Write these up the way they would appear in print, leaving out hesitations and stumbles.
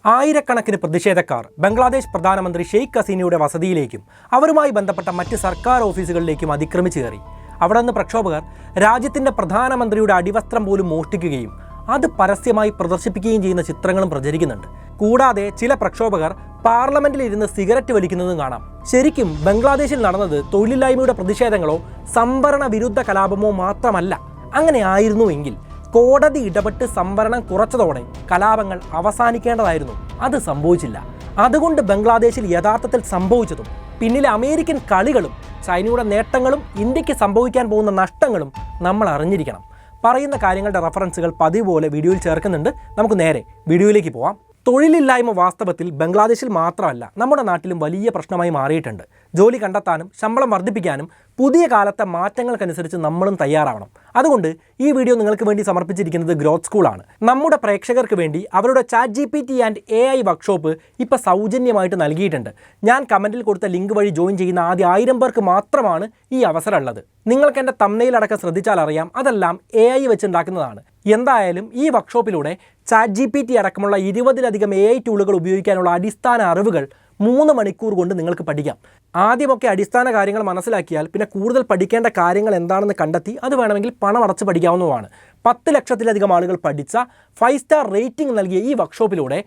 ആയിരക്കണക്കിന് പ്രതിഷേധക്കാർ ബംഗ്ലാദേശ് പ്രധാനമന്ത്രി ഷെയ്ഖ് ഹസീനയുടെ വസതിയിലേക്കും അവരുമായി ബന്ധപ്പെട്ട മറ്റ് സർക്കാർ ഓഫീസുകളിലേക്കും അതിക്രമിച്ചു കയറി. അവിടെ നിന്ന് പ്രക്ഷോഭകർ രാജ്യത്തിൻ്റെ പ്രധാനമന്ത്രിയുടെ അടിവസ്ത്രം പോലും മോഷ്ടിക്കുകയും അത് പരസ്യമായി പ്രദർശിപ്പിക്കുകയും ചെയ്യുന്ന ചിത്രങ്ങളും പ്രചരിക്കുന്നുണ്ട്. കൂടാതെ ചില പ്രക്ഷോഭകർ പാർലമെന്റിൽ ഇരുന്ന് സിഗരറ്റ് വലിക്കുന്നതും കാണാം. ശരിക്കും ബംഗ്ലാദേശിൽ നടന്നത് തൊഴിലില്ലായ്മയുടെ പ്രതിഷേധങ്ങളോ സംവരണ വിരുദ്ധ കലാപമോ മാത്രമല്ല. അങ്ങനെ ആയിരുന്നുവെങ്കിൽ കോടതി ഇടപെട്ട് സംവരണം കുറച്ചതോടെ കലാപങ്ങൾ അവസാനിക്കേണ്ടതായിരുന്നു. അത് സംഭവിച്ചില്ല. അതുകൊണ്ട് ബംഗ്ലാദേശിൽ യഥാർത്ഥത്തിൽ സംഭവിച്ചതും പിന്നിലെ അമേരിക്കൻ കളികളും ചൈനയുടെ നേട്ടങ്ങളും ഇന്ത്യക്ക് സംഭവിക്കാൻ പോകുന്ന നഷ്ടങ്ങളും നമ്മൾ അറിഞ്ഞിരിക്കണം. പറയുന്ന കാര്യങ്ങളുടെ റെഫറൻസുകൾ പതിവ് പോലെ വീഡിയോയിൽ ചേർക്കുന്നുണ്ട്. നമുക്ക് നേരെ വീഡിയോയിലേക്ക് പോവാം. തൊഴിലില്ലായ്മ വാസ്തവത്തിൽ ബംഗ്ലാദേശിൽ മാത്രമല്ല നമ്മുടെ നാട്ടിലും വലിയ പ്രശ്നമായി മാറിയിട്ടുണ്ട്. ജോലി കണ്ടെത്താനും ശമ്പളം വർദ്ധിപ്പിക്കാനും പുതിയ കാലത്തെ മാറ്റങ്ങൾക്കനുസരിച്ച് നമ്മളും തയ്യാറാവണം. അതുകൊണ്ട് ഈ വീഡിയോ നിങ്ങൾക്ക് വേണ്ടി സമർപ്പിച്ചിരിക്കുന്നത് ഗ്രോത്ത് സ്കൂളാണ്. നമ്മുടെ പ്രേക്ഷകർക്ക് വേണ്ടി അവരുടെ ChatGPT ആൻഡ് AI വർക്ക്ഷോപ്പ് ഇപ്പോൾ സൗജന്യമായിട്ട് നൽകിയിട്ടുണ്ട്. ഞാൻ കമൻറ്റിൽ കൊടുത്ത ലിങ്ക് വഴി ജോയിൻ ചെയ്യുന്ന ആദ്യ 1000 പേർക്ക് മാത്രമാണ് ഈ അവസരം ഉള്ളത്. നിങ്ങൾക്ക് എൻ്റെ തംബ്നെയിലടക്കം ശ്രദ്ധിച്ചാൽ അറിയാം, അതെല്ലാം AI വെച്ചുണ്ടാക്കുന്നതാണ്. എന്തായാലും ഈ വർക്ക്ഷോപ്പിലൂടെ ChatGPT അടക്കമുള്ള 20-ലധികം AI ടൂളുകൾ ഉപയോഗിക്കാനുള്ള അടിസ്ഥാന അറിവുകൾ 3 മണിക്കൂർ കൊണ്ട് നിങ്ങൾക്ക് പഠിക്കാം. ആദ്യമൊക്കെ അടിസ്ഥാന കാര്യങ്ങൾ മനസ്സിലാക്കിയാൽ പിന്നെ കൂടുതൽ പഠിക്കേണ്ട കാര്യങ്ങൾ എന്താണെന്ന് കണ്ടെത്തി അത് വേണമെങ്കിൽ പണം അടച്ച് പഠിക്കാവുന്നതാണ്. 10 ലക്ഷത്തിലധികം ആളുകൾ പഠിച്ച 5 സ്റ്റാർ റേറ്റിംഗ് നൽകിയ ഈ വർക്ക്ഷോപ്പിലൂടെ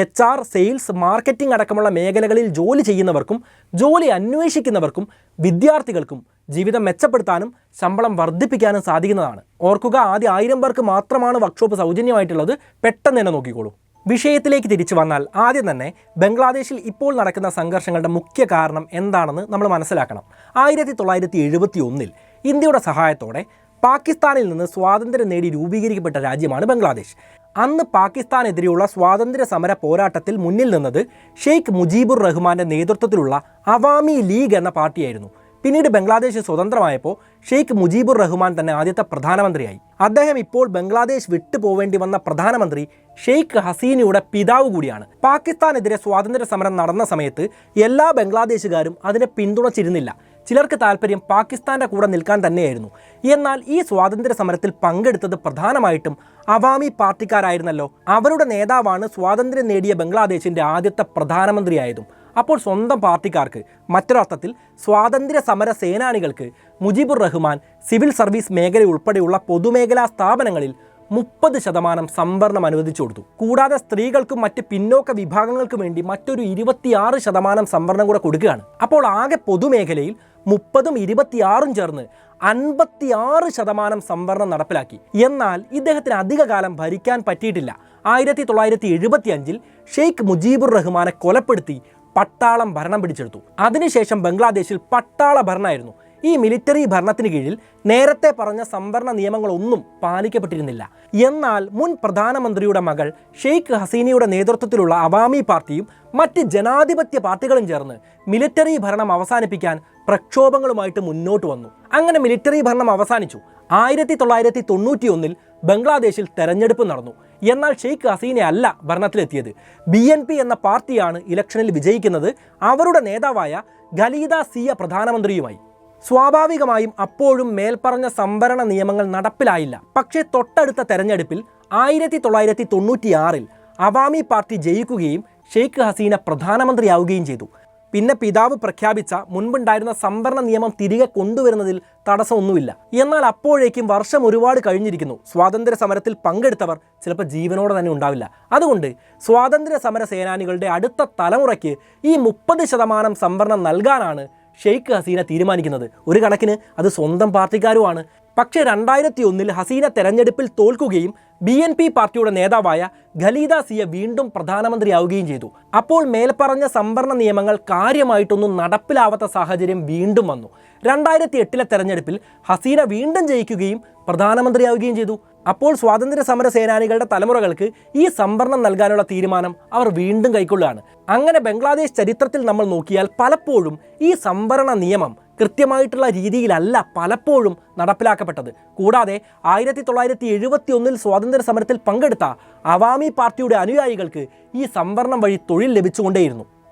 HR, സെയിൽസ്, മാർക്കറ്റിംഗ് അടക്കമുള്ള മേഖലകളിൽ ജോലി ചെയ്യുന്നവർക്കും ജോലി അന്വേഷിക്കുന്നവർക്കും വിദ്യാർത്ഥികൾക്കും ജീവിതം മെച്ചപ്പെടുത്താനും ശമ്പളം വർദ്ധിപ്പിക്കാനും സാധിക്കുന്നതാണ്. ഓർക്കുക, ആദ്യ 1000 പേർക്ക് മാത്രമാണ് വർക്ക്ഷോപ്പ് സൗജന്യമായിട്ടുള്ളത്. പെട്ടെന്ന് തന്നെ നോക്കിക്കോളൂ. വിഷയത്തിലേക്ക് തിരിച്ചു വന്നാൽ ആദ്യം തന്നെ ബംഗ്ലാദേശിൽ ഇപ്പോൾ നടക്കുന്ന സംഘർഷങ്ങളുടെ മുഖ്യ കാരണം എന്താണെന്ന് നമ്മൾ മനസ്സിലാക്കണം. 1971 ഇന്ത്യയുടെ സഹായത്തോടെ പാകിസ്ഥാനിൽ നിന്ന് സ്വാതന്ത്ര്യം നേടി രൂപീകരിക്കപ്പെട്ട രാജ്യമാണ് ബംഗ്ലാദേശ്. അന്ന് പാകിസ്ഥാനെതിരെയുള്ള സ്വാതന്ത്ര്യ സമര പോരാട്ടത്തിൽ മുന്നിൽ നിന്നത് ഷെയ്ഖ് മുജീബുർ റഹ്മാന്റെ നേതൃത്വത്തിലുള്ള അവാമി ലീഗ് എന്ന പാർട്ടിയായിരുന്നു. പിന്നീട് ബംഗ്ലാദേശ് സ്വതന്ത്രമായപ്പോൾ ഷെയ്ഖ് മുജീബുർ റഹ്മാൻ തന്നെ ആദ്യത്തെ പ്രധാനമന്ത്രിയായി. അദ്ദേഹം ഇപ്പോൾ ബംഗ്ലാദേശ് വിട്ടുപോവേണ്ടി വന്ന പ്രധാനമന്ത്രി ഷെയ്ഖ് ഹസീനയുടെ പിതാവ് കൂടിയാണ്. പാകിസ്ഥാനെതിരെ സ്വാതന്ത്ര്യ സമരം നടന്ന സമയത്ത് എല്ലാ ബംഗ്ലാദേശുകാരും അതിനെ പിന്തുണച്ചിരുന്നില്ല. ചിലർക്ക് താല്പര്യം പാകിസ്ഥാന്റെ കൂടെ നിൽക്കാൻ തന്നെയായിരുന്നു. എന്നാൽ ഈ സ്വാതന്ത്ര്യ സമരത്തിൽ പങ്കെടുത്തത് പ്രധാനമായിട്ടും അവാമി പാർട്ടിക്കാരായിരുന്നല്ലോ. അവരുടെ നേതാവാണ് സ്വാതന്ത്ര്യം നേടിയ ബംഗ്ലാദേശിന്റെ ആദ്യത്തെ പ്രധാനമന്ത്രിയായതും. അപ്പോൾ സ്വന്തം പാർട്ടിക്കാർക്ക്, മറ്റൊരർത്ഥത്തിൽ സ്വാതന്ത്ര്യ സമര സേനാനികൾക്ക് മുജീബുർ റഹ്മാൻ സിവിൽ സർവീസ് മേഖല ഉൾപ്പെടെയുള്ള പൊതുമേഖലാ സ്ഥാപനങ്ങളിൽ 30% സംവരണം അനുവദിച്ചു കൊടുത്തു. കൂടാതെ സ്ത്രീകൾക്കും മറ്റ് പിന്നോക്ക വിഭാഗങ്ങൾക്കും വേണ്ടി മറ്റൊരു 26% സംവരണം കൂടെ കൊടുക്കുകയാണ്. അപ്പോൾ ആകെ പൊതുമേഖലയിൽ 30ഉം 26ഉം ചേർന്ന് 56% സംവരണം നടപ്പിലാക്കി. എന്നാൽ ഇദ്ദേഹത്തിന് അധികകാലം ഭരിക്കാൻ പറ്റിയിട്ടില്ല. 1975 ഷെയ്ഖ് മുജീബുർ റഹ്മാനെ കൊലപ്പെടുത്തി പട്ടാളം ഭരണം പിടിച്ചെടുത്തു. അതിനുശേഷം ബംഗ്ലാദേശിൽ പട്ടാള ഭരണമായിരുന്നു. ഈ മിലിറ്ററി ഭരണത്തിന് കീഴിൽ നേരത്തെ പറഞ്ഞ സംവരണ നിയമങ്ങളൊന്നും പാലിക്കപ്പെട്ടിരുന്നില്ല. എന്നാൽ മുൻ പ്രധാനമന്ത്രിയുടെ മകൾ ഷെയ്ഖ് ഹസീനയുടെ നേതൃത്വത്തിലുള്ള അവാമി പാർട്ടിയും മറ്റ് ജനാധിപത്യ പാർട്ടികളും ചേർന്ന് മിലിറ്ററി ഭരണം അവസാനിപ്പിക്കാൻ പ്രക്ഷോഭങ്ങളുമായിട്ട് മുന്നോട്ട് വന്നു. അങ്ങനെ മിലിറ്ററി ഭരണം അവസാനിച്ചു. 1991 ബംഗ്ലാദേശിൽ തെരഞ്ഞെടുപ്പ് നടന്നു. എന്നാൽ ഷെയ്ഖ് ഹസീന അല്ല ഭരണത്തിലെത്തിയത്. BNP എന്ന പാർട്ടിയാണ് ഇലക്ഷനിൽ വിജയിക്കുന്നത്. അവരുടെ നേതാവായ ഖലീദ സിയ പ്രധാനമന്ത്രിയുമായി. സ്വാഭാവികമായും അപ്പോഴും മേൽപ്പറഞ്ഞ സംവരണ നിയമങ്ങൾ നടപ്പിലായില്ല. പക്ഷേ തൊട്ടടുത്ത തെരഞ്ഞെടുപ്പിൽ 1996 അവാമി പാർട്ടി ജയിക്കുകയും ഷെയ്ഖ് ഹസീന പ്രധാനമന്ത്രിയാവുകയും ചെയ്തു. പിന്നെ പിതാവ് പ്രഖ്യാപിച്ച മുൻപുണ്ടായിരുന്ന സംവരണ നിയമം തിരികെ കൊണ്ടുവരുന്നതിൽ തടസ്സമൊന്നുമില്ല. എന്നാൽ അപ്പോഴേക്കും വർഷം ഒരുപാട് കഴിഞ്ഞിരിക്കുന്നു. സ്വാതന്ത്ര്യ സമരത്തിൽ പങ്കെടുത്തവർ ചിലപ്പോൾ ജീവനോടെ തന്നെ ഉണ്ടാവില്ല. അതുകൊണ്ട് സ്വാതന്ത്ര്യ സമര സേനാനികളുടെ അടുത്ത തലമുറയ്ക്ക് ഈ 30% സംവരണം നൽകാനാണ് ഷെയ്ഖ് ഹസീന തീരുമാനിക്കുന്നത്. ഒരു കണക്കിന് അത് സ്വന്തം പാർട്ടിക്കാരുമാണ്. പക്ഷേ 2001 ഹസീന തെരഞ്ഞെടുപ്പിൽ തോൽക്കുകയും BNP പാർട്ടിയുടെ നേതാവായ ഖലീദ സിയ വീണ്ടും പ്രധാനമന്ത്രിയാവുകയും ചെയ്തു. അപ്പോൾ മേൽപ്പറഞ്ഞ സംവരണ നിയമങ്ങൾ കാര്യമായിട്ടൊന്നും നടപ്പിലാവാത്ത സാഹചര്യം വീണ്ടും വന്നു. 2008 തെരഞ്ഞെടുപ്പിൽ ഹസീന വീണ്ടും ജയിക്കുകയും പ്രധാനമന്ത്രിയാവുകയും ചെയ്തു. അപ്പോൾ സ്വാതന്ത്ര്യ സമര സേനാനികളുടെ തലമുറകൾക്ക് ഈ സംവരണം നൽകാനുള്ള തീരുമാനം അവർ വീണ്ടും കൈക്കൊള്ളുകയാണ്. അങ്ങനെ ബംഗ്ലാദേശ് ചരിത്രത്തിൽ നമ്മൾ നോക്കിയാൽ പലപ്പോഴും ഈ സംവരണ നിയമം കൃത്യമായിട്ടുള്ള രീതിയിലല്ല പലപ്പോഴും നടപ്പിലാക്കപ്പെട്ടത്. കൂടാതെ 1971 സ്വാതന്ത്ര്യ സമരത്തിൽ പങ്കെടുത്ത അവാമി പാർട്ടിയുടെ അനുയായികൾക്ക് ഈ സംവരണം വഴി തൊഴിൽ ലഭിച്ചുകൊണ്ടേയിരുന്നു.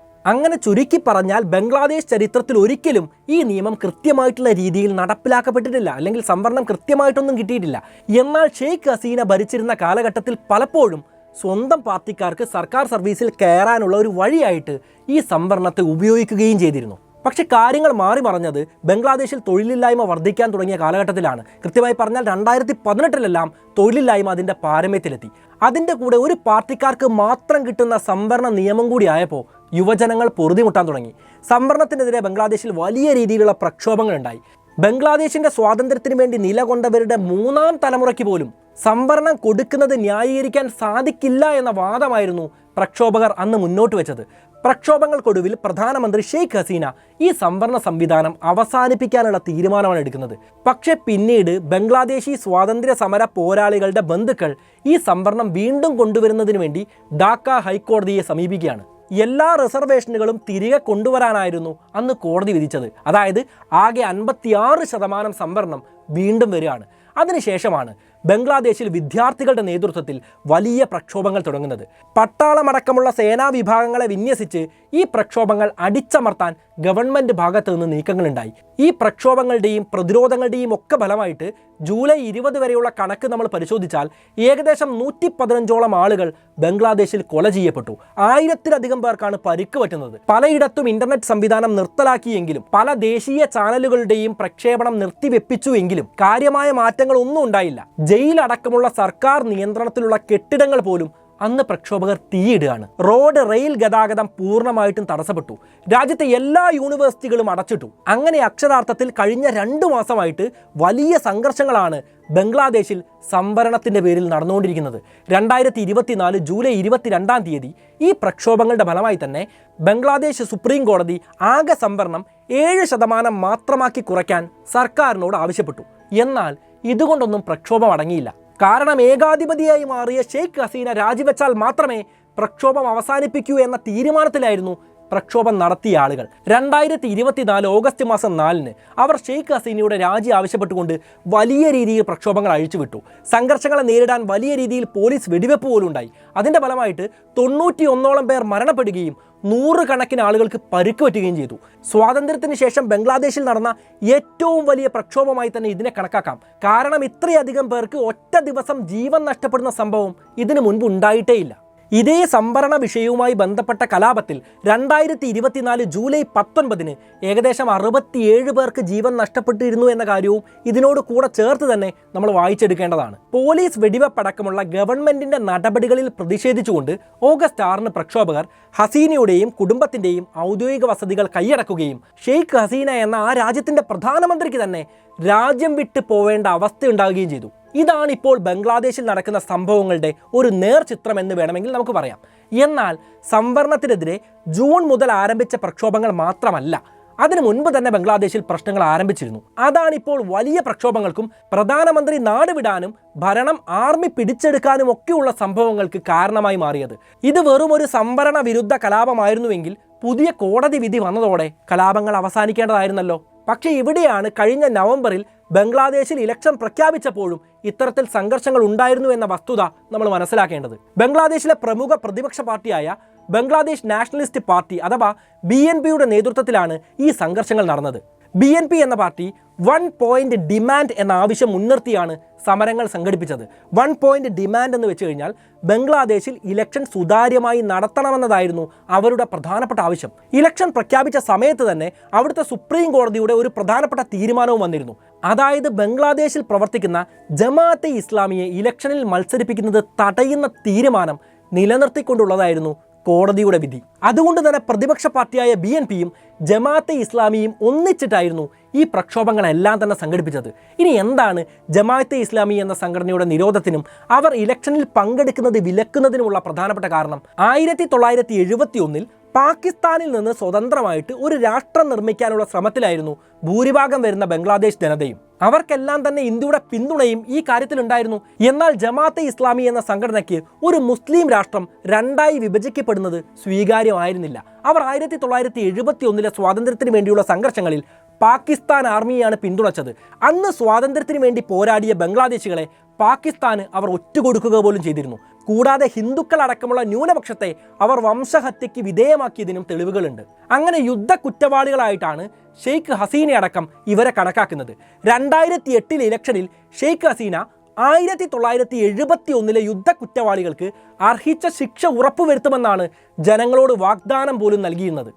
അങ്ങനെ ചുരുക്കി പറഞ്ഞാൽ ബംഗ്ലാദേശ് ചരിത്രത്തിൽ ഒരിക്കലും ഈ നിയമം കൃത്യമായിട്ടുള്ള രീതിയിൽ നടപ്പിലാക്കപ്പെട്ടിട്ടില്ല, അല്ലെങ്കിൽ സംവരണം കൃത്യമായിട്ടൊന്നും കിട്ടിയിട്ടില്ല. എന്നാൽ ഷെയ്ഖ് ഹസീന ഭരിച്ചിരുന്ന കാലഘട്ടത്തിൽ പലപ്പോഴും സ്വന്തം പാർട്ടിക്കാർക്ക് സർക്കാർ സർവീസിൽ കയറാനുള്ള ഒരു വഴിയായിട്ട് ഈ സംവരണത്തെ ഉപയോഗിക്കുകയും ചെയ്തിരുന്നു. പക്ഷേ കാര്യങ്ങൾ മാറി മറിഞ്ഞത് ബംഗ്ലാദേശിൽ തൊഴിലില്ലായ്മ വർദ്ധിക്കാൻ തുടങ്ങിയ കാലഘട്ടത്തിലാണ്. കൃത്യമായി പറഞ്ഞാൽ 2018 തൊഴിലില്ലായ്മ അതിൻ്റെ പാരമ്യത്തിലെത്തി. അതിൻ്റെ കൂടെ ഒരു പാർട്ടിക്കാർക്ക് മാത്രം കിട്ടുന്ന സംവരണ നിയമം കൂടി ആയപ്പോൾ യുവജനങ്ങൾ പൊറുതിമുട്ടാൻ തുടങ്ങി. സംവരണത്തിനെതിരെ ബംഗ്ലാദേശിൽ വലിയ രീതിയിലുള്ള പ്രക്ഷോഭങ്ങളുണ്ടായി. ബംഗ്ലാദേശിൻ്റെ സ്വാതന്ത്ര്യത്തിന് വേണ്ടി നിലകൊണ്ടവരുടെ 3ാം തലമുറയ്ക്ക് പോലും സംവരണം കൊടുക്കുന്നത് ന്യായീകരിക്കാൻ സാധിക്കില്ല എന്ന വാദമായിരുന്നു പ്രക്ഷോഭകർ അന്ന് മുന്നോട്ട് വെച്ചത്. പ്രക്ഷോഭങ്ങൾക്കൊടുവിൽ പ്രധാനമന്ത്രി ഷെയ്ഖ് ഹസീന ഈ സംവരണ സംവിധാനം അവസാനിപ്പിക്കാനുള്ള തീരുമാനമാണ് എടുക്കുന്നത്. പക്ഷേ പിന്നീട് ബംഗ്ലാദേശി സ്വാതന്ത്ര്യ സമര പോരാളികളുടെ ബന്ധുക്കൾ ഈ സംവരണം വീണ്ടും കൊണ്ടുവരുന്നതിന് വേണ്ടി ഢാക്ക ഹൈക്കോടതിയെ സമീപിക്കുകയാണ്. എല്ലാ റിസർവേഷനുകളും തിരികെ കൊണ്ടുവരാനായിരുന്നു അന്ന് കോടതി വിധിച്ചത്. അതായത് ആകെ 56% സംവരണം വീണ്ടും വരികയാണ്. അതിനുശേഷമാണ് ബംഗ്ലാദേശിൽ വിദ്യാർത്ഥികളുടെ നേതൃത്വത്തിൽ വലിയ പ്രക്ഷോഭങ്ങൾ തുടങ്ങുന്നത്. പട്ടാളമടക്കമുള്ള സേനാ വിഭാഗങ്ങളെ വിന്യസിച്ച് ഈ പ്രക്ഷോഭങ്ങൾ അടിച്ചമർത്താൻ ഗവൺമെൻറ് ഭാഗത്തു നിന്ന് നീക്കങ്ങളുണ്ടായി. ഈ പ്രക്ഷോഭങ്ങളുടെയും പ്രതിരോധങ്ങളുടെയും ഒക്കെ ഫലമായിട്ട് ജൂലൈ 20 വരെയുള്ള കണക്ക് നമ്മൾ പരിശോധിച്ചാൽ ഏകദേശം 115ഓളം ആളുകൾ ബംഗ്ലാദേശിൽ കൊല ചെയ്യപ്പെട്ടു. 1000-ലധികം പേർക്കാണ് പരിക്ക് പറ്റുന്നത്. പലയിടത്തും ഇന്റർനെറ്റ് സംവിധാനം നിർത്തലാക്കിയെങ്കിലും പല ദേശീയ ചാനലുകളുടെയും പ്രക്ഷേപണം നിർത്തിവെപ്പിച്ചുവെങ്കിലും കാര്യമായ മാറ്റങ്ങളൊന്നും ഉണ്ടായില്ല. ജയിലടക്കമുള്ള സർക്കാർ നിയന്ത്രണത്തിലുള്ള കെട്ടിടങ്ങൾ പോലും അന്ന് പ്രക്ഷോഭകർ തീയിടുകയാണ്. റോഡ് റെയിൽ ഗതാഗതം പൂർണ്ണമായിട്ടും തടസ്സപ്പെട്ടു. രാജ്യത്തെ എല്ലാ യൂണിവേഴ്സിറ്റികളും അടച്ചിട്ടു. അങ്ങനെ അക്ഷരാർത്ഥത്തിൽ കഴിഞ്ഞ 2 മാസമായിട്ട് വലിയ സംഘർഷങ്ങളാണ് ബംഗ്ലാദേശിൽ സംവരണത്തിൻ്റെ പേരിൽ നടന്നുകൊണ്ടിരിക്കുന്നത്. 2024 ജൂലൈ 22-ാം തീയതി ഈ പ്രക്ഷോഭങ്ങളുടെ ഫലമായി തന്നെ ബംഗ്ലാദേശ് സുപ്രീം കോടതി ആകെ സംവരണം 7% മാത്രമാക്കി കുറയ്ക്കാൻ സർക്കാരിനോട് ആവശ്യപ്പെട്ടു. എന്നാൽ ഇതുകൊണ്ടൊന്നും പ്രക്ഷോഭം അടങ്ങിയില്ല. കാരണം ഏകാധിപതിയായി മാറിയ ഷെയ്ഖ് ഹസീന രാജിവെച്ചാൽ മാത്രമേ പ്രക്ഷോഭം അവസാനിപ്പിക്കൂ എന്ന തീരുമാനത്തിലായിരുന്നു പ്രക്ഷോഭം നടത്തിയ ആളുകൾ. 2024 ഓഗസ്റ്റ് മാസം 4-ന് അവർ ഷെയ്ഖ് ഹസീനയുടെ രാജി ആവശ്യപ്പെട്ടുകൊണ്ട് വലിയ രീതിയിൽ പ്രക്ഷോഭങ്ങൾ അഴിച്ചുവിട്ടു. സംഘർഷങ്ങളെ നേരിടാൻ വലിയ രീതിയിൽ പോലീസ് വെടിവെപ്പ് പോലും ഉണ്ടായി. അതിൻ്റെ ഫലമായിട്ട് 91ഓളം പേർ മരണപ്പെടുകയും 100 കണക്കിന് ആളുകൾക്ക് പരിക്ക് പറ്റുകയും ചെയ്തു. സ്വാതന്ത്ര്യത്തിന് ശേഷം ബംഗ്ലാദേശിൽ നടന്ന ഏറ്റവും വലിയ പ്രക്ഷോഭമായി തന്നെ ഇതിനെ കണക്കാക്കാം. കാരണം ഇത്രയധികം പേർക്ക് ഒറ്റ ദിവസം ജീവൻ നഷ്ടപ്പെടുന്ന സംഭവം ഇതിനു മുൻപ് ഉണ്ടായിട്ടേയില്ല. ഇതേ സംവരണ വിഷയവുമായി ബന്ധപ്പെട്ട കലാപത്തിൽ 2024 ജൂലൈ 19-ന് ഏകദേശം 67 പേർക്ക് ജീവൻ നഷ്ടപ്പെട്ടിരുന്നു എന്ന കാര്യവും ഇതിനോട് കൂടെ ചേർത്ത് തന്നെ നമ്മൾ വായിച്ചെടുക്കേണ്ടതാണ്. പോലീസ് വെടിവെപ്പടക്കമുള്ള ഗവൺമെന്റിന്റെ നടപടികളിൽ പ്രതിഷേധിച്ചുകൊണ്ട് ഓഗസ്റ്റ് 6-ന് പ്രക്ഷോഭകർ ഹസീനയുടെയും കുടുംബത്തിന്റെയും ഔദ്യോഗിക വസതികൾ കൈയടക്കുകയും ഷെയ്ഖ് ഹസീന എന്ന ആ രാജ്യത്തിന്റെ പ്രധാനമന്ത്രിക്ക് തന്നെ രാജ്യം വിട്ടു പോവേണ്ട അവസ്ഥയുണ്ടാവുകയും ചെയ്തു. ഇതാണ് ഇപ്പോൾ ബംഗ്ലാദേശിൽ നടക്കുന്ന സംഭവങ്ങളുടെ ഒരു നേർചിത്രം എന്ന് വേണമെങ്കിൽ നമുക്ക് പറയാം. എന്നാൽ സംവരണത്തിനെതിരെ ജൂൺ മുതൽ ആരംഭിച്ച പ്രക്ഷോഭങ്ങൾ മാത്രമല്ല, അതിനു മുൻപ് തന്നെ ബംഗ്ലാദേശിൽ പ്രശ്നങ്ങൾ ആരംഭിച്ചിരുന്നു. അതാണിപ്പോൾ വലിയ പ്രക്ഷോഭങ്ങൾക്കും പ്രധാനമന്ത്രി നാടുവിടാനും ഭരണം ആർമി പിടിച്ചെടുക്കാനും ഒക്കെയുള്ള സംഭവങ്ങൾക്ക് കാരണമായി മാറിയത്. ഇത് വെറും ഒരു സംവരണ വിരുദ്ധ കലാപമായിരുന്നുവെങ്കിൽ പുതിയ കോടതി വിധി വന്നതോടെ കലാപങ്ങൾ അവസാനിക്കേണ്ടതായിരുന്നല്ലോ. പക്ഷേ ഇവിടെയാണ് കഴിഞ്ഞ നവംബറിൽ ബംഗ്ലാദേശിൽ ഇലക്ഷൻ പ്രഖ്യാപിച്ചപ്പോഴും ഇത്തരത്തിൽ സംഘർഷങ്ങൾ ഉണ്ടായിരുന്നു എന്ന വസ്തുത നമ്മൾ മനസ്സിലാക്കേണ്ടത്. ബംഗ്ലാദേശിലെ പ്രമുഖ പ്രതിപക്ഷ പാർട്ടിയായ ബംഗ്ലാദേശ് നാഷണലിസ്റ്റ് പാർട്ടി അഥവാ BNPയുടെ നേതൃത്വത്തിലാണ് ഈ സംഘർഷങ്ങൾ നടന്നത്. BNP എന്ന പാർട്ടി 1 പോയിന്റ് ഡിമാൻഡ് എന്ന ആവശ്യം മുൻനിർത്തിയാണ് സമരങ്ങൾ സംഘടിപ്പിച്ചത്. 1 പോയിന്റ് ഡിമാൻഡ് എന്ന് വെച്ച് കഴിഞ്ഞാൽ ബംഗ്ലാദേശിൽ ഇലക്ഷൻ സുതാര്യമായി നടത്തണമെന്നതായിരുന്നു അവരുടെ പ്രധാനപ്പെട്ട ആവശ്യം. ഇലക്ഷൻ പ്രഖ്യാപിച്ച സമയത്ത് തന്നെ അവിടുത്തെ സുപ്രീം കോടതിയുടെ ഒരു പ്രധാനപ്പെട്ട തീരുമാനവും വന്നിരുന്നു. അതായത് ബംഗ്ലാദേശിൽ പ്രവർത്തിക്കുന്ന ജമാഅത്തെ ഇസ്ലാമിയെ ഇലക്ഷനിൽ മത്സരിപ്പിക്കുന്നത് തടയുന്ന തീരുമാനം നിലനിർത്തിക്കൊണ്ടുള്ളതായിരുന്നു കോടതിയുടെ വിധി. അതുകൊണ്ട് തന്നെ പ്രതിപക്ഷ പാർട്ടിയായ BNPയും ജമാഅത്തെ ഇസ്ലാമിയും ഒന്നിച്ചിട്ടായിരുന്നു ഈ പ്രക്ഷോഭങ്ങളെല്ലാം തന്നെ സംഘടിപ്പിച്ചത്. ഇനി എന്താണ് ജമാഅത്തെ ഇസ്ലാമി എന്ന സംഘടനയുടെ നിരോധത്തിനും അവർ ഇലക്ഷനിൽ പങ്കെടുക്കുന്നത് വിലക്കുന്നതിനുമുള്ള പ്രധാനപ്പെട്ട കാരണം? 1971-ൽ പാകിസ്ഥാനിൽ നിന്ന് സ്വതന്ത്രമായിട്ട് ഒരു രാഷ്ട്രം നിർമ്മിക്കാനുള്ള ശ്രമത്തിലായിരുന്നു ഭൂരിഭാഗം വരുന്ന ബംഗ്ലാദേശ് ജനതയും. അവർക്കെല്ലാം തന്നെ ഇന്ത്യയുടെ പിന്തുണയും ഈ കാര്യത്തിലുണ്ടായിരുന്നു. എന്നാൽ ജമാഅത്തെ ഇസ്ലാമി എന്ന സംഘടനയ്ക്ക് ഒരു മുസ്ലിം രാഷ്ട്രം 2ആയി വിഭജിക്കപ്പെടുന്നത് സ്വീകാര്യമായിരുന്നില്ല. അവർ 1971-ലെ സ്വാതന്ത്ര്യത്തിന് വേണ്ടിയുള്ള സംഘർഷങ്ങളിൽ പാകിസ്ഥാൻ ആർമിയെയാണ് പിന്തുണച്ചത്. അന്ന് സ്വാതന്ത്ര്യത്തിന് വേണ്ടി പോരാടിയ ബംഗ്ലാദേശികളെ പാകിസ്ഥാന് അവർ ഒറ്റുകൊടുക്കുക പോലും ചെയ്തിരുന്നു. കൂടാതെ ഹിന്ദുക്കൾ അടക്കമുള്ള ന്യൂനപക്ഷത്തെ അവർ വംശഹത്യയ്ക്ക് വിധേയമാക്കിയതിനും തെളിവുകളുണ്ട്. അങ്ങനെ യുദ്ധ കുറ്റവാളികളായിട്ടാണ് ഷെയ്ഖ് ഹസീന അടക്കം ഇവരെ കണക്കാക്കുന്നത്. 2008 ഇലക്ഷനിൽ ഷെയ്ഖ് ഹസീന 1971 യുദ്ധ കുറ്റവാളികൾക്ക് അർഹിച്ച ശിക്ഷ ഉറപ്പുവരുത്തുമെന്നാണ് ജനങ്ങളോട് വാഗ്ദാനം പോലും നൽകിയിരുന്നത്.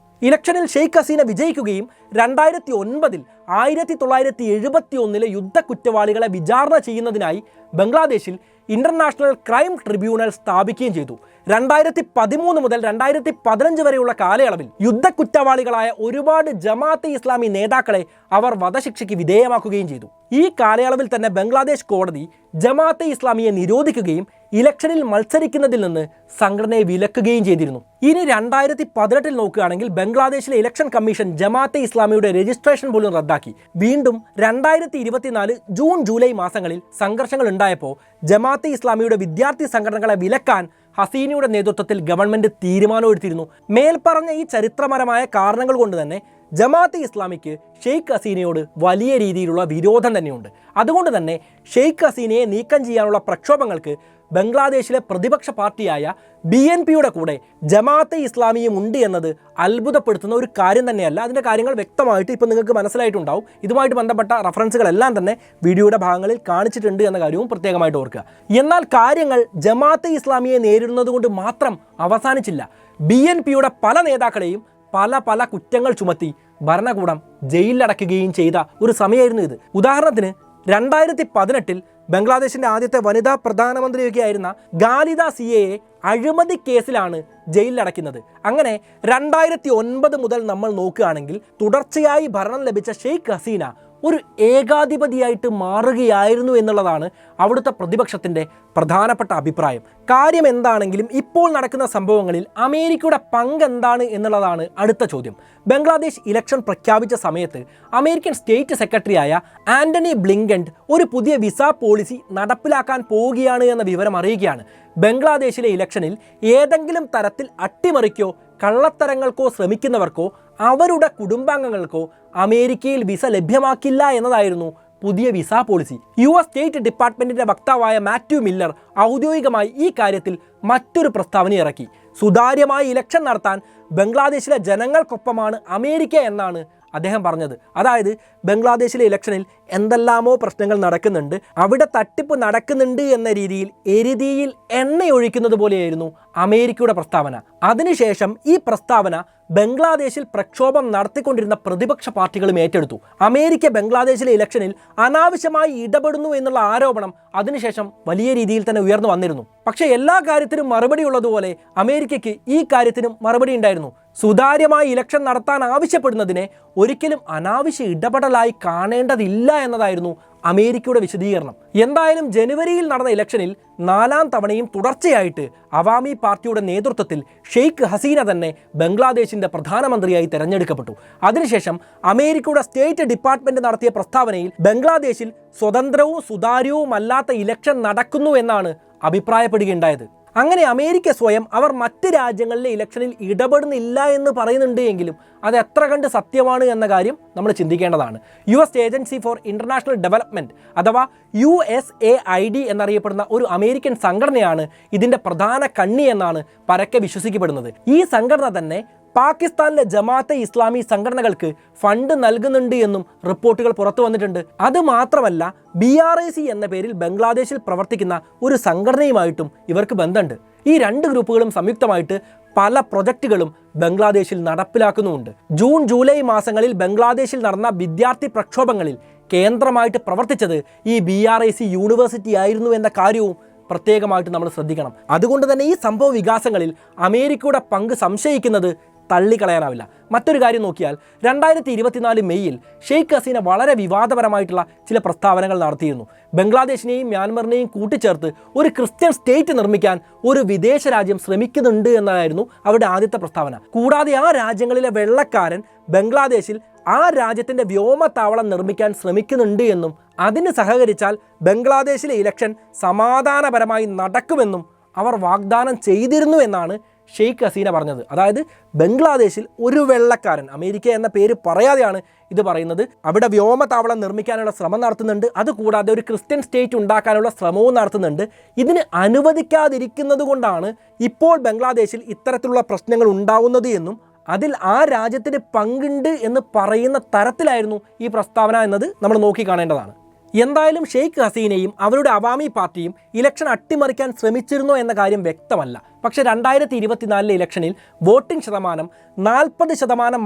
ഇലക്ഷനിൽ ഷെയ്ഖ് ഹസീന വിജയിക്കുകയും 2009 1971 യുദ്ധ കുറ്റവാളികളെ വിചാരണ ചെയ്യുന്നതിനായി ബംഗ്ലാദേശിൽ ഇന്റർനാഷണൽ ക്രൈം ട്രിബ്യൂണൽ സ്ഥാപിക്കുകയും ചെയ്തു. 2013 മുതൽ 2015 വരെയുള്ള കാലയളവിൽ യുദ്ധ കുറ്റവാളികളായ ഒരുപാട് ജമാഅത്തെ ഇസ്ലാമി നേതാക്കളെ അവർ വധശിക്ഷയ്ക്ക് വിധേയമാക്കുകയും ചെയ്തു. ഈ കാലയളവിൽ തന്നെ ബംഗ്ലാദേശ് കോടതി ജമാഅത്തെ ഇസ്ലാമിയെ നിരോധിക്കുകയും ഇലക്ഷനിൽ മത്സരിക്കുന്നതിൽ നിന്ന് സംഘടനയെ വിലക്കുകയും ചെയ്തിരുന്നു. ഇനി 2018 നോക്കുകയാണെങ്കിൽ ബംഗ്ലാദേശിലെ ഇലക്ഷൻ കമ്മീഷൻ ജമാഅത്തെ ഇസ്ലാമിയുടെ രജിസ്ട്രേഷൻ പോലും റദ്ദാക്കി. വീണ്ടും 2024 ജൂൺ ജൂലൈ മാസങ്ങളിൽ സംഘർഷങ്ങൾ ഉണ്ടായപ്പോൾ ജമാഅത്തെ ഇസ്ലാമിയുടെ വിദ്യാർത്ഥി സംഘടനകളെ വിലക്കാൻ ഹസീനയുടെ നേതൃത്വത്തിൽ ഗവൺമെന്റ് തീരുമാനമെടുത്തിരുന്നു. മേൽപ്പറഞ്ഞ ഈ ചരിത്രപരമായ കാരണങ്ങൾ കൊണ്ട് തന്നെ ജമാഅത്തെ ഇസ്ലാമിക്ക് ഷെയ്ഖ് ഹസീനയോട് വലിയ രീതിയിലുള്ള വിരോധം തന്നെയുണ്ട്. അതുകൊണ്ട് തന്നെ ഷെയ്ഖ് ഹസീനയെ നീക്കം ചെയ്യാനുള്ള പ്രക്ഷോഭങ്ങൾക്ക് ബംഗ്ലാദേശിലെ പ്രതിപക്ഷ പാർട്ടിയായ BNPയുടെ കൂടെ ജമാഅത്തെ ഇസ്ലാമിയും ഉണ്ട് എന്നത് അത്ഭുതപ്പെടുത്തുന്ന ഒരു കാര്യം തന്നെയല്ല. അതിൻ്റെ കാര്യങ്ങൾ വ്യക്തമായിട്ട് ഇപ്പോൾ നിങ്ങൾക്ക് മനസ്സിലായിട്ടുണ്ടാവും. ഇതുമായിട്ട് ബന്ധപ്പെട്ട റഫറൻസുകളെല്ലാം തന്നെ വീഡിയോയുടെ ഭാഗങ്ങളിൽ കാണിച്ചിട്ടുണ്ട് എന്ന കാര്യവും പ്രത്യേകമായിട്ട് ഓർക്കുക. എന്നാൽ കാര്യങ്ങൾ ജമാഅത്തെ ഇസ്ലാമിയെ നേരിടുന്നത് കൊണ്ട് മാത്രം അവസാനിച്ചില്ല. BNPയുടെ പല നേതാക്കളെയും പല കുറ്റങ്ങൾ ചുമത്തി ഭരണകൂടം ജയിലിലടക്കുകയും ചെയ്ത ഒരു സമയമായിരുന്നു ഇത്. ഉദാഹരണത്തിന് 2018 ബംഗ്ലാദേശിൻ്റെ ആദ്യത്തെ വനിതാ പ്രധാനമന്ത്രിയൊക്കെ ആയിരുന്ന ഖാലിദ സിയയെ അഴിമതി കേസിലാണ് ജയിലിലടയ്ക്കുന്നത്. അങ്ങനെ 2009 മുതൽ നമ്മൾ നോക്കുകയാണെങ്കിൽ തുടർച്ചയായി ഭരണം ലഭിച്ച ഷെയ്ഖ് ഹസീന ഒരു ഏകാധിപതിയായിട്ട് മാറുകയായിരുന്നു എന്നുള്ളതാണ് അവിടുത്തെ പ്രതിപക്ഷത്തിൻ്റെ പ്രധാനപ്പെട്ട അഭിപ്രായം. കാര്യം എന്താണെങ്കിലും ഇപ്പോൾ നടക്കുന്ന സംഭവങ്ങളിൽ അമേരിക്കയുടെ പങ്ക് എന്താണ് എന്നുള്ളതാണ് അടുത്ത ചോദ്യം. ബംഗ്ലാദേശ് ഇലക്ഷൻ പ്രഖ്യാപിച്ച സമയത്ത് അമേരിക്കൻ സ്റ്റേറ്റ് സെക്രട്ടറിയായ ആന്റണി ബ്ലിങ്കൻ ഒരു പുതിയ വിസ പോളിസി നടപ്പിലാക്കാൻ പോവുകയാണ് എന്ന വിവരം അറിയുകയാണ്. ബംഗ്ലാദേശിലെ ഇലക്ഷനിൽ ഏതെങ്കിലും തരത്തിൽ അട്ടിമറിക്കോ കള്ളത്തരങ്ങൾക്കോ ശ്രമിക്കുന്നവർക്കോ അവരുടെ കുടുംബാംഗങ്ങൾക്കോ അമേരിക്കയിൽ വിസ ലഭ്യമാക്കില്ല എന്നതായിരുന്നു പുതിയ വിസ പോളിസി. US സ്റ്റേറ്റ് ഡിപ്പാർട്ട്മെന്റിന്റെ വക്താവായ മാത്യു മില്ലർ ഔദ്യോഗികമായി ഈ കാര്യത്തിൽ മറ്റൊരു പ്രസ്താവന ഇറക്കി. സുതാര്യമായി ഇലക്ഷൻ നടത്താൻ ബംഗ്ലാദേശിലെ ജനങ്ങൾക്കൊപ്പമാണ് അമേരിക്ക എന്നാണ് അദ്ദേഹം പറഞ്ഞത്. അതായത് ബംഗ്ലാദേശിലെ ഇലക്ഷനിൽ എന്തെല്ലാമോ പ്രശ്നങ്ങൾ നടക്കുന്നുണ്ട്, അവിടെ തട്ടിപ്പ് നടക്കുന്നുണ്ട് എന്ന രീതിയിൽ എരുതിയിൽ എണ്ണയൊഴിക്കുന്നത് പോലെയായിരുന്നു അമേരിക്കയുടെ പ്രസ്താവന. അതിനുശേഷം ഈ പ്രസ്താവന ബംഗ്ലാദേശിൽ പ്രക്ഷോഭം നടത്തിക്കൊണ്ടിരുന്ന പ്രതിപക്ഷ പാർട്ടികളും ഏറ്റെടുത്തു. അമേരിക്ക ബംഗ്ലാദേശിലെ ഇലക്ഷനിൽ അനാവശ്യമായി ഇടപെടുന്നു എന്നുള്ള ആരോപണം അതിനുശേഷം വലിയ രീതിയിൽ തന്നെ ഉയർന്നു വന്നിരുന്നു. പക്ഷേ എല്ലാ കാര്യത്തിനും മറുപടി ഉള്ളതുപോലെ അമേരിക്കയ്ക്ക് ഈ കാര്യത്തിനും മറുപടി ഉണ്ടായിരുന്നു. സുതാര്യമായി ഇലക്ഷൻ നടത്താൻ ആവശ്യപ്പെടുന്നതിനെ ഒരിക്കലും അനാവശ്യ ഇടപെടലായി കാണേണ്ടതില്ല എന്നതായിരുന്നു അമേരിക്കയുടെ വിശദീകരണം. എന്തായാലും ജനുവരിയിൽ നടന്ന ഇലക്ഷനിൽ 4ാം തവണയും തുടർച്ചയായിട്ട് അവാമി പാർട്ടിയുടെ നേതൃത്വത്തിൽ ഷെയ്ഖ് ഹസീന തന്നെ ബംഗ്ലാദേശിൻ്റെ പ്രധാനമന്ത്രിയായി തെരഞ്ഞെടുക്കപ്പെട്ടു. അതിനുശേഷം അമേരിക്കയുടെ സ്റ്റേറ്റ് ഡിപ്പാർട്ട്മെന്റ് നടത്തിയ പ്രസ്താവനയിൽ ബംഗ്ലാദേശിൽ സ്വതന്ത്രവും സുതാര്യവുമല്ലാത്ത ഇലക്ഷൻ നടക്കുന്നു എന്നാണ് അഭിപ്രായപ്പെടുകയുണ്ടായത്. അങ്ങനെ അമേരിക്ക സ്വയം അവർ മറ്റ് രാജ്യങ്ങളിലെ ഇലക്ഷനിൽ ഇടപെടുന്നില്ല എന്ന് പറയുന്നുണ്ട് എങ്കിലും അത് എത്ര കണ്ട് സത്യമാണ് എന്ന കാര്യം നമ്മൾ ചിന്തിക്കേണ്ടതാണ്. US agency for international development അഥവാ USAID എന്നറിയപ്പെടുന്ന ഒരു അമേരിക്കൻ സംഘടനയാണ് ഇതിൻ്റെ പ്രധാന കണ്ണി എന്നാണ് പരക്കെ വിശ്വസിക്കപ്പെടുന്നത്. ഈ സംഘടന തന്നെ പാകിസ്ഥാനിലെ ജമാഅത്തെ ഇസ്ലാമി സംഘടനകൾക്ക് ഫണ്ട് നൽകുന്നുണ്ട് എന്നും റിപ്പോർട്ടുകൾ പുറത്തു വന്നിട്ടുണ്ട്. അതുമാത്രമല്ല BRIC എന്ന പേരിൽ ബംഗ്ലാദേശിൽ പ്രവർത്തിക്കുന്ന ഒരു സംഘടനയുമായിട്ടും ഇവർക്ക് ബന്ധമുണ്ട്. ഈ രണ്ട് ഗ്രൂപ്പുകളും സംയുക്തമായിട്ട് പല പ്രൊജക്റ്റുകളും ബംഗ്ലാദേശിൽ നടപ്പിലാക്കുന്നുമുണ്ട്. ജൂൺ ജൂലൈ മാസങ്ങളിൽ ബംഗ്ലാദേശിൽ നടന്ന വിദ്യാർത്ഥി പ്രക്ഷോഭങ്ങളിൽ കേന്ദ്രമായിട്ട് പ്രവർത്തിച്ചത് ഈ BRIC യൂണിവേഴ്സിറ്റി ആയിരുന്നു എന്ന കാര്യവും പ്രത്യേകമായിട്ട് നമ്മൾ ശ്രദ്ധിക്കണം. അതുകൊണ്ട് തന്നെ ഈ സംഭവ വികാസങ്ങളിൽ അമേരിക്കയുടെ പങ്ക് സംശയിക്കുന്നത് തള്ളിക്കളയാനാവില്ല. മറ്റൊരു കാര്യം നോക്കിയാൽ 2024 മെയ്യിൽ ഷെയ്ഖ് ഹസീന വളരെ വിവാദപരമായിട്ടുള്ള ചില പ്രസ്താവനകൾ നടത്തിയിരുന്നു. ബംഗ്ലാദേശിനെയും മ്യാൻമറിനെയും കൂട്ടിച്ചേർത്ത് ഒരു ക്രിസ്ത്യൻ സ്റ്റേറ്റ് നിർമ്മിക്കാൻ ഒരു വിദേശ രാജ്യം ശ്രമിക്കുന്നുണ്ട് എന്നതായിരുന്നു അവരുടെ ആദ്യത്തെ പ്രസ്താവന. കൂടാതെ ആ രാജ്യങ്ങളിലെ വെള്ളക്കാരൻ ബംഗ്ലാദേശിൽ ആ രാജ്യത്തിൻ്റെ വ്യോമത്താവളം നിർമ്മിക്കാൻ ശ്രമിക്കുന്നുണ്ട് എന്നും അതിന് സഹകരിച്ചാൽ ബംഗ്ലാദേശിലെ ഇലക്ഷൻ സമാധാനപരമായി നടക്കുമെന്നും അവർ വാഗ്ദാനം ചെയ്തിരുന്നു എന്നാണ് ഷെയ്ഖ് ഹസീന പറഞ്ഞത്. അതായത് ബംഗ്ലാദേശിൽ ഒരു വെള്ളക്കാരൻ, അമേരിക്ക എന്ന പേര് പറയാതെയാണ് ഇത് പറയുന്നത്, അവിടെ വ്യോമതാവളം നിർമ്മിക്കാനുള്ള ശ്രമം നടത്തുന്നുണ്ട്. അതുകൂടാതെ ഒരു ക്രിസ്ത്യൻ സ്റ്റേറ്റ് ഉണ്ടാക്കാനുള്ള ശ്രമവും നടത്തുന്നുണ്ട്. ഇതിന് അനുവദിക്കാതിരിക്കുന്നത് കൊണ്ടാണ് ഇപ്പോൾ ബംഗ്ലാദേശിൽ ഇത്തരത്തിലുള്ള പ്രശ്നങ്ങൾ ഉണ്ടാവുന്നത് എന്നും അതിൽ ആ രാജ്യത്തിന് പങ്കുണ്ട് എന്ന് പറയുന്ന തരത്തിലായിരുന്നു ഈ പ്രസ്താവന എന്നത് നമ്മൾ നോക്കിക്കാണേണ്ടതാണ്. എന്തായാലും ഷെയ്ഖ് ഹസീനയും അവരുടെ അവാമി പാർട്ടിയും ഇലക്ഷൻ അട്ടിമറിക്കാൻ ശ്രമിച്ചിരുന്നോ എന്ന കാര്യം വ്യക്തമല്ല. പക്ഷേ 2024 ഇലക്ഷനിൽ വോട്ടിംഗ് ശതമാനം 40%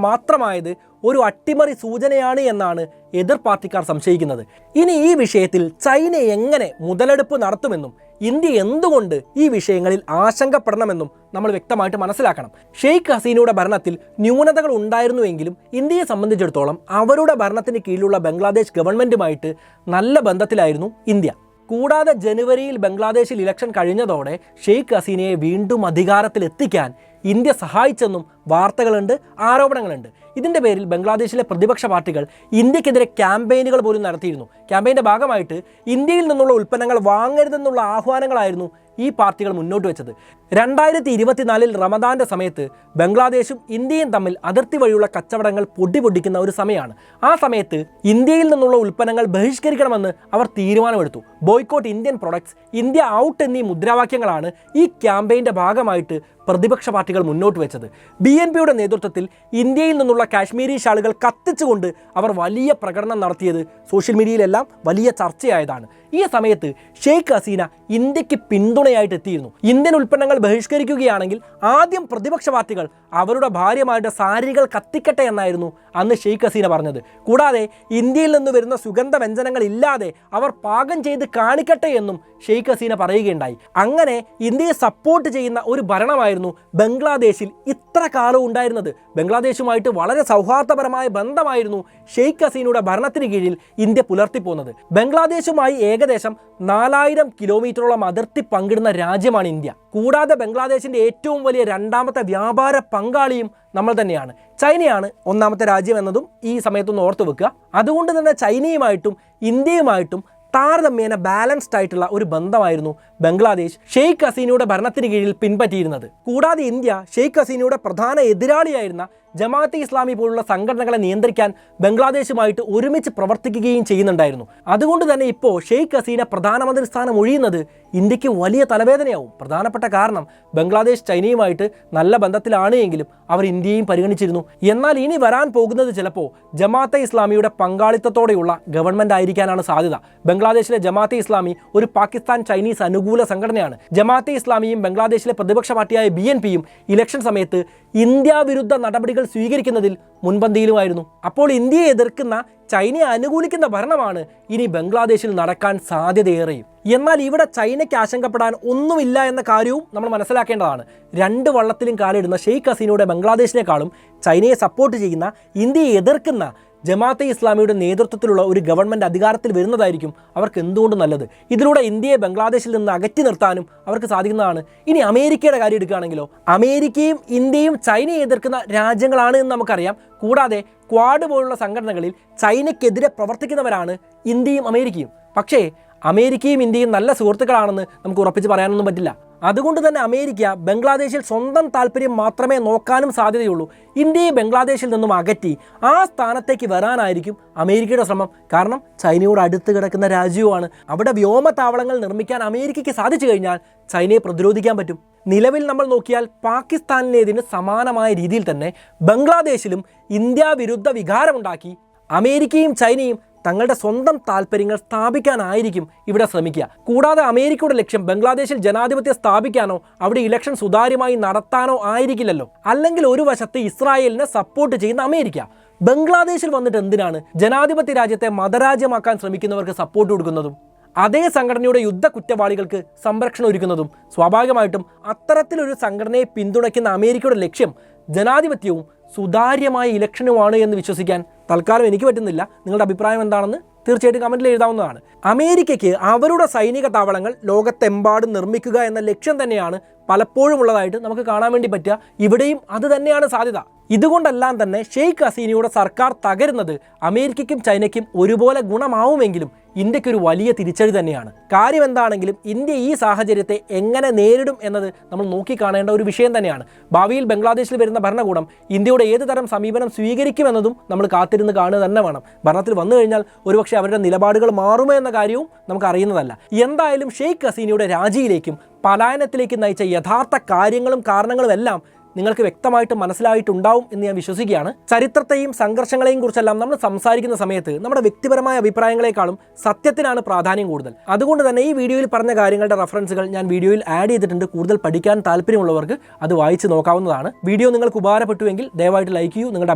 മാത്രമായത് ഒരു അട്ടിമറി സൂചനയാണ് എന്നാണ് എതിർ പാർട്ടിക്കാർ സംശയിക്കുന്നത്. ഇനി ഈ വിഷയത്തിൽ ചൈന എങ്ങനെ മുതലെടുപ്പ് നടത്തുമെന്നും ഇന്ത്യ എന്തുകൊണ്ട് ഈ വിഷയങ്ങളിൽ ആശങ്കപ്പെടണമെന്നും നമ്മൾ വ്യക്തമായിട്ട് മനസ്സിലാക്കണം. ഷെയ്ഖ് ഹസീനയുടെ ഭരണത്തിൽ ന്യൂനതകൾ ഉണ്ടായിരുന്നുവെങ്കിലും ഇന്ത്യയെ സംബന്ധിച്ചിടത്തോളം അവരുടെ ഭരണത്തിന് കീഴിലുള്ള ബംഗ്ലാദേശ് ഗവൺമെൻറ്റുമായിട്ട് നല്ല ബന്ധത്തിലായിരുന്നു ഇന്ത്യ. കൂടാതെ ജനുവരിയിൽ ബംഗ്ലാദേശിൽ ഇലക്ഷൻ കഴിഞ്ഞതോടെ ഷെയ്ഖ് ഹസീനയെ വീണ്ടും അധികാരത്തിലെത്തിക്കാൻ ഇന്ത്യ സഹായിച്ചെന്നും വാർത്തകളുണ്ട്, ആരോപണങ്ങളുണ്ട്. ഇതിൻ്റെ പേരിൽ ബംഗ്ലാദേശിലെ പ്രതിപക്ഷ പാർട്ടികൾ ഇന്ത്യക്കെതിരെ ക്യാമ്പയിനുകൾ പോലും നടത്തിയിരുന്നു. ക്യാമ്പയിൻ്റെ ഭാഗമായിട്ട് ഇന്ത്യയിൽ നിന്നുള്ള ഉൽപ്പന്നങ്ങൾ വാങ്ങരുതെന്നുള്ള ആഹ്വാനങ്ങളായിരുന്നു ഈ പാർട്ടികൾ മുന്നോട്ട് വെച്ചത്. 2024 റമദാൻ്റെ സമയത്ത് ബംഗ്ലാദേശും ഇന്ത്യയും തമ്മിൽ അതിർത്തി വഴിയുള്ള കച്ചവടങ്ങൾ പൊടിപൊടിക്കുന്ന ഒരു സമയമാണ്. ആ സമയത്ത് ഇന്ത്യയിൽ നിന്നുള്ള ഉൽപ്പന്നങ്ങൾ ബഹിഷ്കരിക്കണമെന്ന് അവർ തീരുമാനമെടുത്തു. Boycott Indian products, India out എന്നീ മുദ്രാവാക്യങ്ങളാണ് ഈ ക്യാമ്പയിൻ്റെ ഭാഗമായിട്ട് പ്രതിപക്ഷ പാർട്ടികൾ മുന്നോട്ട് വെച്ചത്. BNPയുടെ നേതൃത്വത്തിൽ ഇന്ത്യയിൽ നിന്നുള്ള കാശ്മീരി ഷാളുകൾ കത്തിച്ചുകൊണ്ട് അവർ വലിയ പ്രകടനം നടത്തിയത് സോഷ്യൽ മീഡിയയിലെല്ലാം വലിയ ചർച്ചയായതാണ്. ഈ സമയത്ത് ഷെയ്ഖ് ഹസീന ഇന്ത്യക്ക് പിന്തുണയായിട്ട് എത്തിയിരുന്നു. ഇന്ത്യൻ ഉൽപ്പന്നങ്ങൾ ബഹിഷ്കരിക്കുകയാണെങ്കിൽ ആദ്യം പ്രതിപക്ഷ പാർട്ടികൾ അവരുടെ ഭാര്യമാരുടെ സാരികൾ കത്തിക്കട്ടെ എന്നായിരുന്നു അന്ന് ഷെയ്ഖ് ഹസീന പറഞ്ഞത്. കൂടാതെ ഇന്ത്യയിൽ നിന്ന് വരുന്ന സുഗന്ധ വ്യഞ്ജനങ്ങൾ ഇല്ലാതെ അവർ പാകം ചെയ്ത് കാണിക്കട്ടെ എന്നും ഷെയ്ഖ് ഹസീന പറയുകയുണ്ടായി. അങ്ങനെ ഇന്ത്യയെ സപ്പോർട്ട് ചെയ്യുന്ന ഒരു ഭരണമായിരുന്നു ബംഗ്ലാദേശിൽ ഇത്ര കാലം ഉണ്ടായിരുന്നത്. ബംഗ്ലാദേശുമായിട്ട് വളരെ സൗഹാർദ്ദപരമായ ബന്ധമായിരുന്നു ഷെയ്ഖ് ഹസീനയുടെ ഭരണത്തിന് കീഴിൽ ഇന്ത്യ പുലർത്തിപ്പോകുന്നത്. ബംഗ്ലാദേശുമായി ഏകദേശം 4000 കിലോമീറ്ററോളം അതിർത്തി പങ്കിടുന്ന രാജ്യമാണ് ഇന്ത്യ. കൂടാതെ ബംഗ്ലാദേശിൻ്റെ ഏറ്റവും വലിയ രണ്ടാമത്തെ വ്യാപാര പങ്കാളിയും നമ്മൾ തന്നെയാണ്. ചൈനയാണ് ഒന്നാമത്തെ രാജ്യം എന്നതും ഈ സമയത്തൊന്ന് ഓർത്തു വെക്കുക. അതുകൊണ്ട് തന്നെ ചൈനയുമായിട്ടും ഇന്ത്യയുമായിട്ടും താരതമ്യേന ബാലൻസ്ഡ് ആയിട്ടുള്ള ഒരു ബന്ധമായിരുന്നു ബംഗ്ലാദേശ് ഷെയ്ഖ് ഹസീനയുടെ ഭരണത്തിന് കീഴിൽ പിൻപറ്റിയിരുന്നത്. കൂടാതെ ഇന്ത്യ ഷെയ്ഖ് ഹസീനയുടെ പ്രധാന എതിരാളിയായിരുന്ന ജമാഅത്തെ ഇസ്ലാമി പോലുള്ള സംഘടനകളെ നിയന്ത്രിക്കാൻ ബംഗ്ലാദേശുമായിട്ട് ഒരുമിച്ച് പ്രവർത്തിക്കുകയും ചെയ്യുന്നുണ്ടായിരുന്നു. അതുകൊണ്ട് തന്നെ ഇപ്പോൾ ഷെയ്ഖ് ഹസീന പ്രധാനമന്ത്രി സ്ഥാനം ഒഴിയുന്നത് ഇന്ത്യക്ക് വലിയ തലവേദനയാവും. പ്രധാനപ്പെട്ട കാരണം ബംഗ്ലാദേശ് ചൈനയുമായിട്ട് നല്ല ബന്ധത്തിലാണ് എങ്കിലും അവർ ഇന്ത്യയും പരിഗണിച്ചിരുന്നു. എന്നാൽ ഇനി വരാൻ പോകുന്നത് ചിലപ്പോൾ ജമാഅത്തെ ഇസ്ലാമിയുടെ പങ്കാളിത്തത്തോടെയുള്ള ഗവൺമെൻറ് ആയിരിക്കാനാണ് സാധ്യത. ബംഗ്ലാദേശിലെ ജമാഅത്തെ ഇസ്ലാമി ഒരു പാകിസ്ഥാൻ ചൈനീസ് അനുകൂല സംഘടനയാണ്. ജമാഅത്തെ ഇസ്ലാമിയും ബംഗ്ലാദേശിലെ പ്രതിപക്ഷ പാർട്ടിയായ BNPയും ഇലക്ഷൻ സമയത്ത് ഇന്ത്യ വിരുദ്ധ നടപടികൾ സ്വീകരിക്കുന്നതിൽ മുൻപന്തിയിലുമായിരുന്നു. അപ്പോൾ ഇന്ത്യയെ എതിർക്കുന്ന ചൈനയെ അനുകൂലിക്കുന്ന ഭരണമാണ് ഇനി ബംഗ്ലാദേശിൽ നടക്കാൻ സാധ്യതയേറെയും. എന്നാൽ ഇവിടെ ചൈനയ്ക്ക് ആശങ്കപ്പെടാൻ ഒന്നുമില്ല എന്ന കാര്യവും നമ്മൾ മനസ്സിലാക്കേണ്ടതാണ്. 2 വള്ളത്തിലും കാലിടുന്ന ഷെയ്ഖ് ഹസീനയുടെ ബംഗ്ലാദേശിനേക്കാളും ചൈനയെ സപ്പോർട്ട് ചെയ്യുന്ന, ഇന്ത്യയെ എതിർക്കുന്ന ജമാഅത്തെ ഇസ്ലാമിയുടെ നേതൃത്വത്തിലുള്ള ഒരു ഗവൺമെൻറ് അധികാരത്തിൽ വരുന്നതായിരിക്കും അവർക്ക് എന്തുകൊണ്ട് നല്ലത്. ഇതിലൂടെ ഇന്ത്യയെ ബംഗ്ലാദേശിൽ നിന്ന് അകറ്റി നിർത്താനും അവർക്ക് സാധിക്കുന്നതാണ്. ഇനി അമേരിക്കയുടെ കാര്യം എടുക്കുകയാണെങ്കിലോ, അമേരിക്കയും ഇന്ത്യയും ചൈനയെ എതിർക്കുന്ന രാജ്യങ്ങളാണ് എന്ന് നമുക്കറിയാം. കൂടാതെ ക്വാഡ് പോലുള്ള സംഘടനകളിൽ ചൈനയ്ക്കെതിരെ പ്രവർത്തിക്കുന്നവരാണ് ഇന്ത്യയും അമേരിക്കയും. പക്ഷേ അമേരിക്കയും ഇന്ത്യയും നല്ല സുഹൃത്തുക്കളാണെന്ന് നമുക്ക് ഉറപ്പിച്ച് പറയാനൊന്നും പറ്റില്ല. അതുകൊണ്ട് തന്നെ അമേരിക്ക ബംഗ്ലാദേശിൽ സ്വന്തം താല്പര്യം മാത്രമേ നോക്കാനും സാധ്യതയുള്ളൂ. ഇന്ത്യയെ ബംഗ്ലാദേശിൽ നിന്നും അകറ്റി ആ സ്ഥാനത്തേക്ക് വരാനായിരിക്കും അമേരിക്കയുടെ ശ്രമം. കാരണം ചൈനയോട് അടുത്ത് കിടക്കുന്ന രാജ്യവുമാണ്. അവിടെ വ്യോമതാവളങ്ങൾ നിർമ്മിക്കാൻ അമേരിക്കയ്ക്ക് സാധിച്ചു കഴിഞ്ഞാൽ ചൈനയെ പ്രതിരോധിക്കാൻ പറ്റും. നിലവിൽ നമ്മൾ നോക്കിയാൽ പാകിസ്ഥാനിലേതിന് സമാനമായ രീതിയിൽ തന്നെ ബംഗ്ലാദേശിലും ഇന്ത്യ വിരുദ്ധ വികാരമുണ്ടാക്കി അമേരിക്കയും ചൈനയും തങ്ങളുടെ സ്വന്തം താല്പര്യങ്ങൾ സ്ഥാപിക്കാനായിരിക്കും ഇവിടെ ശ്രമിക്കുക. കൂടാതെ അമേരിക്കയുടെ ലക്ഷ്യം ബംഗ്ലാദേശിൽ ജനാധിപത്യം സ്ഥാപിക്കാനോ അവിടെ ഇലക്ഷൻ സുതാര്യമായി നടത്താനോ ആയിരിക്കില്ലല്ലോ. അല്ലെങ്കിൽ ഒരു വശത്ത് ഇസ്രായേലിനെ സപ്പോർട്ട് ചെയ്യുന്ന അമേരിക്ക ബംഗ്ലാദേശിൽ വന്നിട്ട് എന്തിനാണ് ജനാധിപത്യ രാജ്യത്തെ മതരാജ്യമാക്കാൻ ശ്രമിക്കുന്നവർക്ക് സപ്പോർട്ട് കൊടുക്കുന്നതും അതേ സംഘടനയുടെ യുദ്ധ കുറ്റവാളികൾക്ക് സംരക്ഷണം ഒരുക്കുന്നതും? സ്വാഭാവികമായിട്ടും അത്തരത്തിലൊരു സംഘടനയെ പിന്തുണയ്ക്കുന്ന അമേരിക്കയുടെ ലക്ഷ്യം ജനാധിപത്യവും സുതാര്യമായ ഇലക്ഷനുമാണ് എന്ന് വിശ്വസിക്കാൻ തൽക്കാലം എനിക്ക് പറ്റുന്നില്ല. നിങ്ങളുടെ അഭിപ്രായം എന്താണെന്ന് തീർച്ചയായിട്ടും കമൻറ്റിൽ എഴുതാവുന്നതാണ്. അമേരിക്കയ്ക്ക് അവരുടെ സൈനിക താവളങ്ങൾ ലോകത്തെമ്പാടും നിർമ്മിക്കുക എന്ന ലക്ഷ്യം തന്നെയാണ് പലപ്പോഴും ഉള്ളതായിട്ട് നമുക്ക് കാണാൻ വേണ്ടി പറ്റുക. ഇവിടെയും അത് തന്നെയാണ് സാധ്യത. ഇതുകൊണ്ടെല്ലാം തന്നെ ഷെയ്ഖ് ഹസീനയുടെ സർക്കാർ തകരുന്നത് അമേരിക്കയ്ക്കും ചൈനയ്ക്കും ഒരുപോലെ ഗുണമാവുമെങ്കിലും ഇന്ത്യക്കൊരു വലിയ തിരിച്ചടി തന്നെയാണ്. കാര്യം എന്താണെങ്കിലും ഇന്ത്യ ഈ സാഹചര്യത്തെ എങ്ങനെ നേരിടും എന്നത് നമ്മൾ നോക്കിക്കാണേണ്ട ഒരു വിഷയം തന്നെയാണ്. ഭാവിയിൽ ബംഗ്ലാദേശിൽ വരുന്ന ഭരണകൂടം ഇന്ത്യയുടെ ഏത് തരം സമീപനം സ്വീകരിക്കുമെന്നതും നമ്മൾ കാത്തിരുന്ന് കാണുക തന്നെ വേണം. ഭരണത്തിൽ വന്നു കഴിഞ്ഞാൽ ഒരുപക്ഷെ അവരുടെ നിലപാടുകൾ മാറുമോ എന്ന കാര്യവും നമുക്ക് അറിയുന്നതല്ല. എന്തായാലും ഷെയ്ഖ് ഹസീനയുടെ രാജിയിലേക്കും പലായനത്തിലേക്ക് നയിച്ച യഥാർത്ഥ കാര്യങ്ങളും കാരണങ്ങളും എല്ലാം നിങ്ങൾക്ക് വ്യക്തമായിട്ട് മനസ്സിലായിട്ടുണ്ടാവും എന്ന് ഞാൻ വിശ്വസിക്കുകയാണ്. ചരിത്രത്തെയും സംഘർഷങ്ങളെയും കുറിച്ചെല്ലാം നമ്മൾ സംസാരിക്കുന്ന സമയത്ത് നമ്മുടെ വ്യക്തിപരമായ അഭിപ്രായങ്ങളെക്കാളും സത്യത്തിനാണ് പ്രാധാന്യം കൂടുതൽ. അതുകൊണ്ട് തന്നെ ഈ വീഡിയോയിൽ പറഞ്ഞ കാര്യങ്ങളുടെ റെഫറൻസുകൾ ഞാൻ വീഡിയോയിൽ ആഡ് ചെയ്തിട്ടുണ്ട്. കൂടുതൽ പഠിക്കാൻ താല്പര്യമുള്ളവർക്ക് അത് വായിച്ച് നോക്കാവുന്നതാണ്. വീഡിയോ നിങ്ങൾക്ക് ഉപകാരപ്പെട്ടുവെങ്കിൽ ദയവായിട്ട് ലൈക്ക് ചെയ്യൂ. നിങ്ങളുടെ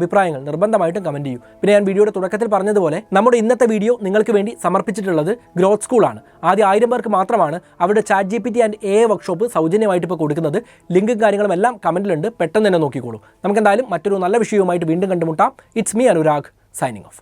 അഭിപ്രായങ്ങൾ നിർബന്ധമായിട്ടും കമന്റ് ചെയ്യൂ. പിന്നെ ഞാൻ വീഡിയോയുടെ തുടക്കത്തിൽ പറഞ്ഞതുപോലെ നമ്മുടെ ഇന്നത്തെ വീഡിയോ നിങ്ങൾക്ക് വേണ്ടി സമർപ്പിച്ചിട്ടുള്ളത് ഗ്രോത്ത് സ്കൂളാണ്. ആദ്യം 1000 പേർക്ക് മാത്രമാണ് അവരുടെ ChatGPT ആൻഡ് AI വർക്ക്ഷോപ്പ് സൗജന്യമായിട്ട് ഇപ്പോൾ കൊടുക്കുന്നത്. ലിങ്കും കാര്യങ്ങളും എല്ലാം കമന്റിലുണ്ട്. പെട്ടെന്ന് തന്നെ നോക്കിക്കോളൂ. നമുക്ക് എന്തായാലും മറ്റൊരു നല്ല വിഷയവുമായിട്ട് വീണ്ടും കണ്ടുമുട്ടാം. It's me Anurag signing off.